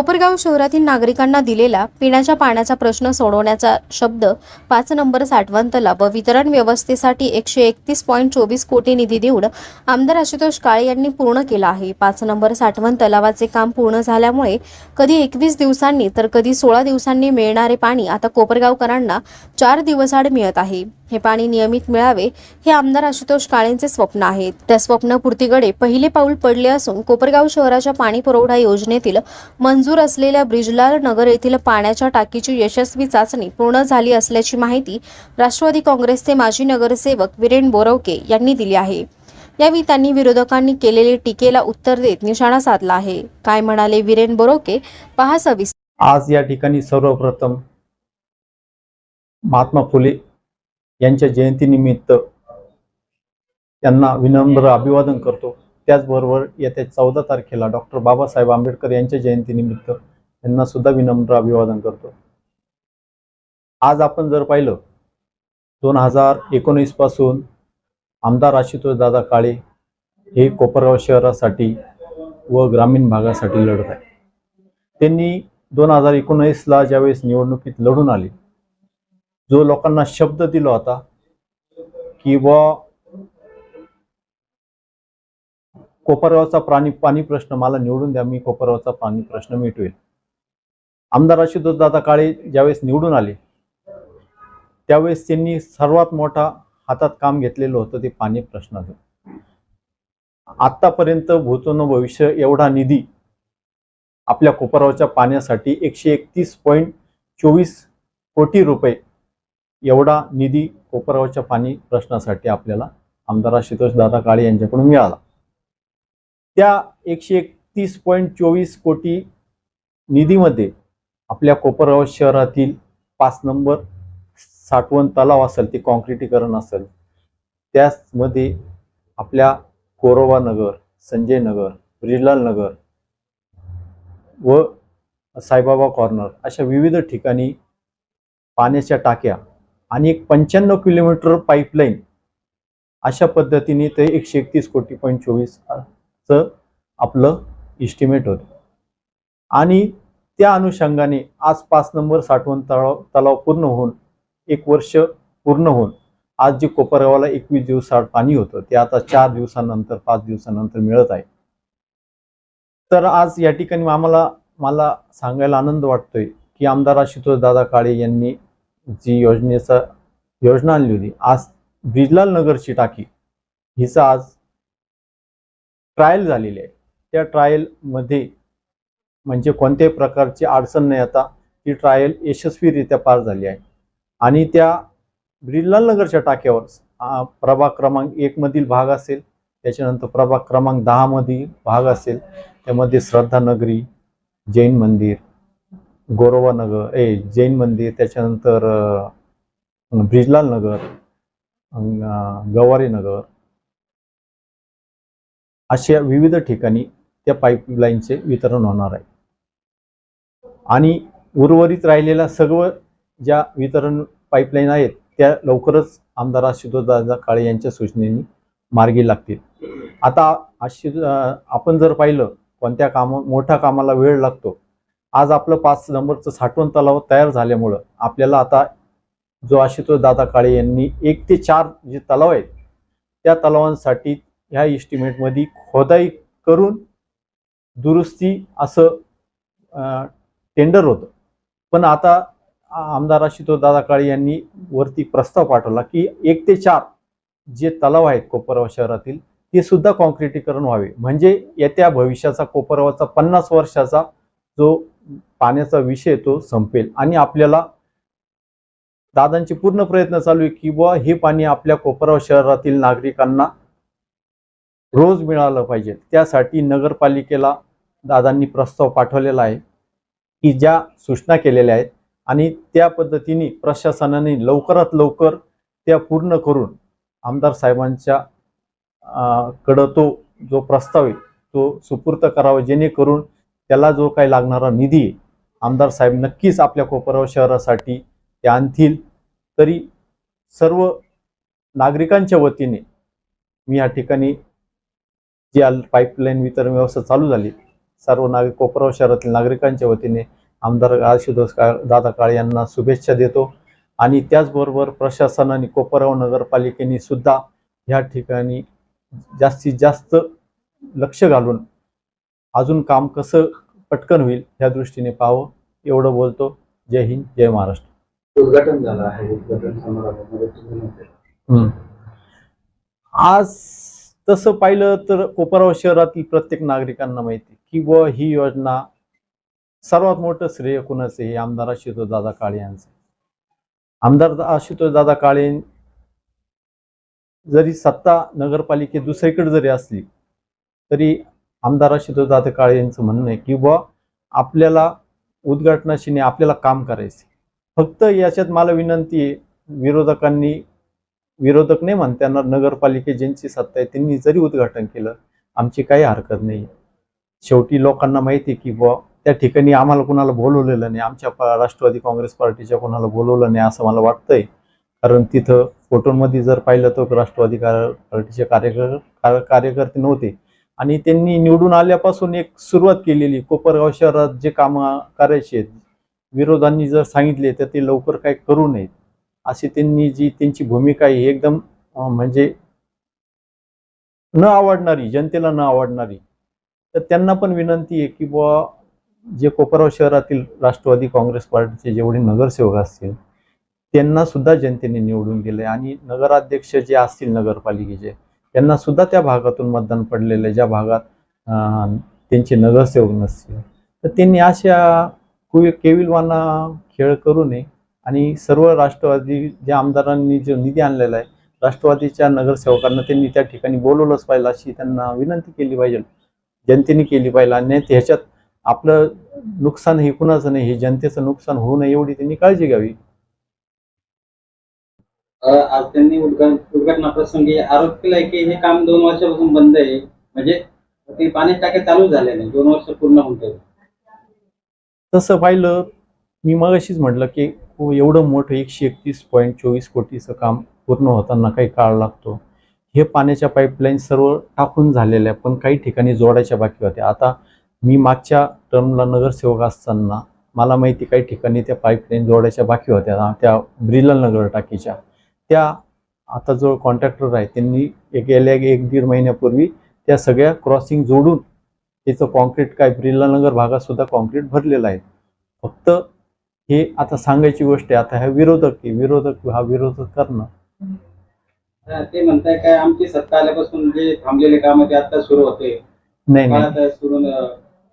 कोपरगाव शहरातील नागरिकांना दिलेला पिण्याच्या पाण्याचा प्रश्न सोडवण्याचा शब्द 5 नंबर साठवण तलाव व वितरण व्यवस्थेसाठी 131.24 कोटी निधी देऊन आमदार आशुतोष काळे यांनी पूर्ण केला आहे। 5 नंबर साठवण तलावाचे काम पूर्ण झाल्यामुळे कधी 21 दिवसांनी तर कधी 16 दिवसांनी मिळणारे पाणी आता कोपरगावकरांना 4 दिवसाआड मिळत आहे। हे पाणी नियमित मिळावे हे आमदार आशुतोष काळेंचे स्वप्न आहे। त्या स्वप्नपूर्तीकडे पहिले पाऊल पडले असून कोपरगाव शहराच्या पाणी पुरवठा योजनेतील मंजूर असलेल्या ब्रिजलाल नगर येथील पाण्याच्या टाकीची यशस्वी चाचणी पूर्ण झाली असल्याची माहिती राष्ट्रवादी काँग्रेसचे माजी नगरसेवक वीरेन बोरवके यांनी दिली आहे। यावेळी त्यांनी विरोधकांनी केलेल्या टीकेला उत्तर देत निशाणा साधला आहे। काय म्हणाले वीरेन बोरवके पहा सविस्तर। आज या ठिकाणी सर्वप्रथम महात्मा फुले यांच्या जयंतीनिमित्त त्यांना विनम्र अभिवादन करतो। त्याचबरोबर येत्या 14 तारखेला डॉक्टर बाबासाहेब आंबेडकर यांच्या जयंतीनिमित्त त्यांना सुद्धा विनम्र अभिवादन करतो। आज आपण जर पाहिलं 2019 पासून आमदार आशुतोष दादा काळे हे कोपरगाव शहरासाठी व ग्रामीण भागासाठी लढत आहे। त्यांनी 2019ला ज्यावेळेस निवडणुकीत लढून आले, जो लोकांना शब्द दिला होता की कोपरगावचा पाणी प्रश्न मला निवडून द्या, मी कोपरगावचा पाणी प्रश्न मिटवेल। आमदार आशुतोष दादा काळे ज्यावेळेस निवडून आले त्यावेळेस त्यांनी सर्वात मोठा हातात काम घेतलेलं होतं ते पाणी प्रश्नाचं। आतापर्यंत भूतोन भविष्य एवढा निधी आपल्या कोपरगावच्या पाण्यासाठी 131.24 कोटी रुपये एवढा निधी कोपरगावच्या पाणी प्रश्नासाठी आपल्याला आमदार आशुतोष दादा काळे यांच्याकडून मिळाला। त्या 131.24 कोटी निधीमध्ये आपल्या कोपरगाव शहरातील 5 नंबर साठवण तलाव असेल, ते कॉन्क्रिटीकरण असेल, त्यामध्ये आपल्या कोरोवा नगर, संजय नगर, ब्रिजलाल नगर व साईबाबा कॉर्नर अशा विविध ठिकाणी पाण्याच्या टाक्या आणि 95 किलोमीटर पाईपलाईन अशा पद्धतीने ते 131.24 कोटी आपलं इस्टिमेट होतं। आणि त्या अनुषंगाने आज 5 नंबर साठवण तलाव पूर्ण होऊन 1 वर्ष पूर्ण होऊन आज जे कोपरगावला 21 दिवसाआड पाणी होतं ते आता 4 दिवसानंतर 5 दिवसानंतर मिळत आहे। तर आज या ठिकाणी मला सांगायला आनंद वाटतोय की आमदार आशुतोष दादा काळे यांनी जी योजना आणली होती, आज ब्रिजलाल नगरची टाकी हिचा आज ट्रायल झालेली आहे। त्या ट्रायल मध्ये म्हणजे कोणत्याही प्रकारची अडचण न येता ती ट्रायल यशस्वीरित्या पार झाली आहे। आणि त्या ब्रिजलाल नगरच्या टाक्यावर प्रभाग क्रमांक 1 मधील भाग असेल, त्याच्यानंतर प्रभाग क्रमांक 10 मधील भाग असेल, त्यामध्ये श्रद्धा नगरी, जैन मंदिर, गोरोबा नगर जैन मंदिर, त्याच्यानंतर ब्रिजलाल नगर, गवारी नगर अशा विविध ठिकाणी त्या पाईपलाईनचे वितरण होणार आहे। आणि उर्वरित राहिलेल्या सर्व ज्या वितरण पाईपलाईन आहेत त्या लवकरच आमदार आशुतोष दादा काळे यांच्या सूचनेने मार्गी लागतील। आता आपण जर पाहिलं कोणत्या मोठ्या कामाला वेळ लागतो, आज आपलं 5 नंबरचं साठवण तलाव तयार झाल्यामुळं आपल्याला आता जो आशुतोष दादा काळे यांनी 1 ते 4 जे तलाव आहेत त्या तलावांसाठी ह्या इस्टिमेटमध्ये खोदाई करून दुरुस्ती असं टेंडर होतं। पण आता आमदार आशुतोष दादा काळे यांनी वरती प्रस्ताव पाठवला की 1 ते 4 जे तलाव आहेत कोपरगाव शहरातील ते सुद्धा कॉन्क्रिटीकरण व्हावे, म्हणजे येत्या भविष्याचा कोपरगावचा 50 वर्षाचा जो पाण्याचा विषय तो संपेल। आणि आपल्याला दादांचे पूर्ण प्रयत्न चालू आहे की हे पाणी आपल्या कोपरगाव शहरातील नागरिकांना रोज मिळालं पाहिजे। त्यासाठी नगरपालिकेला दादांनी प्रस्ताव पाठवलेला आहे की ज्या सूचना केलेल्या आहेत आणि त्या पद्धतीने प्रशासनाने लवकरात लवकर त्या पूर्ण करून आमदार साहेबांच्या कडे तो जो प्रस्ताव आहे तो सुपूर्द करावा, जेणेकरून त्याला जो काही लागणारा निधी आहे आमदार साहेब नक्कीच आपल्या कोपरगाव शहरासाठी ते आणतील। तरी सर्व नागरिकांच्या वतीने मी या ठिकाणी जी पाईपलाईन वितरण व्यवस्था चालू झाली सर्व नागरिक कोपराव शहरातील नागरिकांच्या वतीने आमदार आशुतोष दादा काळे यांना शुभेच्छा देतो आणि त्याचबरोबर प्रशासनाने कोपराव नगरपालिकेने सुद्धा ह्या ठिकाणी जास्तीत जास्त लक्ष घालून अजून काम कसं पटकन होईल ह्या दृष्टीने पाहावं एवढं बोलतो. जय हिंद, जय महाराष्ट्र. उद्घाटन झालं आहे. उद्घाटन समारंभामध्ये तुम्ही नव्हते. आज तसं पाहिलं तर कोपराव शहरातील प्रत्येक नागरिकांना माहिती की व ही योजना सर्वात मोठं श्रेय कुणाचं हे आमदार आशुतोष दादा काळे यांचं. आमदार आशुतोष दादा काळे जरी सत्ता नगरपालिकेत दुसरीकडे जरी असली तरी आमदार आशुतोष दादा काळे यांचं म्हणणं आहे की व आपल्याला उद्घाटनाशी नाही, आपल्याला काम करायचे. फक्त याच्यात मला विनंती आहे, विरोधक नाही म्हणता येणार, नगरपालिकेत ज्यांची सत्ता आहे त्यांनी जरी उद्घाटन केलं आमची काही हरकत नाही. शेवटी लोकांना माहिती की बुवा त्या ठिकाणी आम्हाला कोणाला बोलवलेलं नाही, आमच्या राष्ट्रवादी काँग्रेस पार्टीच्या कोणाला बोलवलं नाही असं मला वाटतंय. कारण तिथं फोटोमध्ये जर पाहिलं तर राष्ट्रवादी पार्टीचे कार्यकर्ते नव्हते आणि त्यांनी निवडून आल्यापासून एक सुरुवात केलेली कोपरगाव शहरात जे कामं करायचे आहेत, विरोधांनी जर सांगितले तर ते लवकर काही करू नयेत अशी त्यांची भूमिका आहे एकदम म्हणजे न आवडणारी, जनतेला न आवडणारी. तर त्यांना पण विनंती आहे की बुवा जे कोपराव शहरातील राष्ट्रवादी काँग्रेस पार्टीचे जेवढे नगरसेवक असतील त्यांना सुद्धा जनतेने निवडून दिले आणि नगराध्यक्ष जे असतील नगरपालिकेचे त्यांना सुद्धा त्या भागातून मतदान पडलेलं आहे, ज्या भागात त्यांचे नगरसेवक नसतील. तर त्यांनी अशा केविलवाना खेळ करू नये आणि सर्व राष्ट्रवादी ज्या आमदारांनी जो निधी आणलेला आहे राष्ट्रवादीच्या नगरसेवकांना त्यांनी त्या ठिकाणी बोलवलंच पाहिजे अशी त्यांना विनंती केली पाहिजे, जनतेने केली पाहिजे. आणि ह्याच्यात आपलं नुकसान हे कुणाचं नाही, हे जनतेचं नुकसान होऊ नये एवढी त्यांनी काळजी घ्यावी. आज त्यांनी उद्घाटनाप्रसंगी आरोप केलाय की हे काम 2 वर्षापासून बंद आहे, म्हणजे ते पाणी टाके चालू झाले नाही, 2 वर्ष पूर्ण होते. तसं पाहिलं मी मगाशीच म्हटलं की एवढं मोठं 131.24 कोटीचं काम पूर्ण होताना काही काळ लागतो. हे पाण्याच्या पाईपलाईन सर्व टाकून झालेल्या पण काही ठिकाणी जोडायच्या बाकी होत्या. आता मी मागच्या टर्मला नगरसेवक असताना मला माहिती काही ठिकाणी त्या पाईपलाईन जोडायच्या बाकी होत्या, त्या ब्रिलल नगर टाकीच्या. त्या आता जो कॉन्ट्रॅक्टर आहे त्यांनी गेल्या 1-1.5 महिन्यापूर्वी त्या सगळ्या क्रॉसिंग जोडून त्याचं कॉन्क्रीट काय ब्रिलल नगर भागात सुद्धा कॉन्क्रीट भरलेलं आहे. फक्त हे आता सांगायची गोष्ट आहे, आता हा विरोधक करणं. ते म्हणताय काय आमची सत्ता आल्यापासून जे थांबलेले काम ते आता सुरू होते, नाही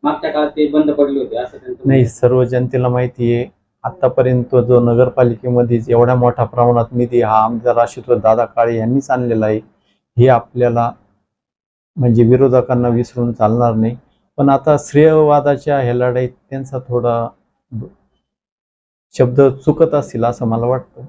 मागच्या काळात ते बंद पडले होते असं त्यांचं नाही. सर्व जनतेला माहिती आहे आतापर्यंत जो नगरपालिकेमध्ये एवढ्या मोठ्या प्रमाणात निधी हा आमदार आशुतोष दादा काळे यांनीच आणलेला आहे. हे आपल्याला म्हणजे विरोधकांना विसरून चालणार नाही. पण आता श्रेयवादाच्या ह्या लढाईत त्यांचा थोडा शब्द चुकत असतील असं मला वाटतं.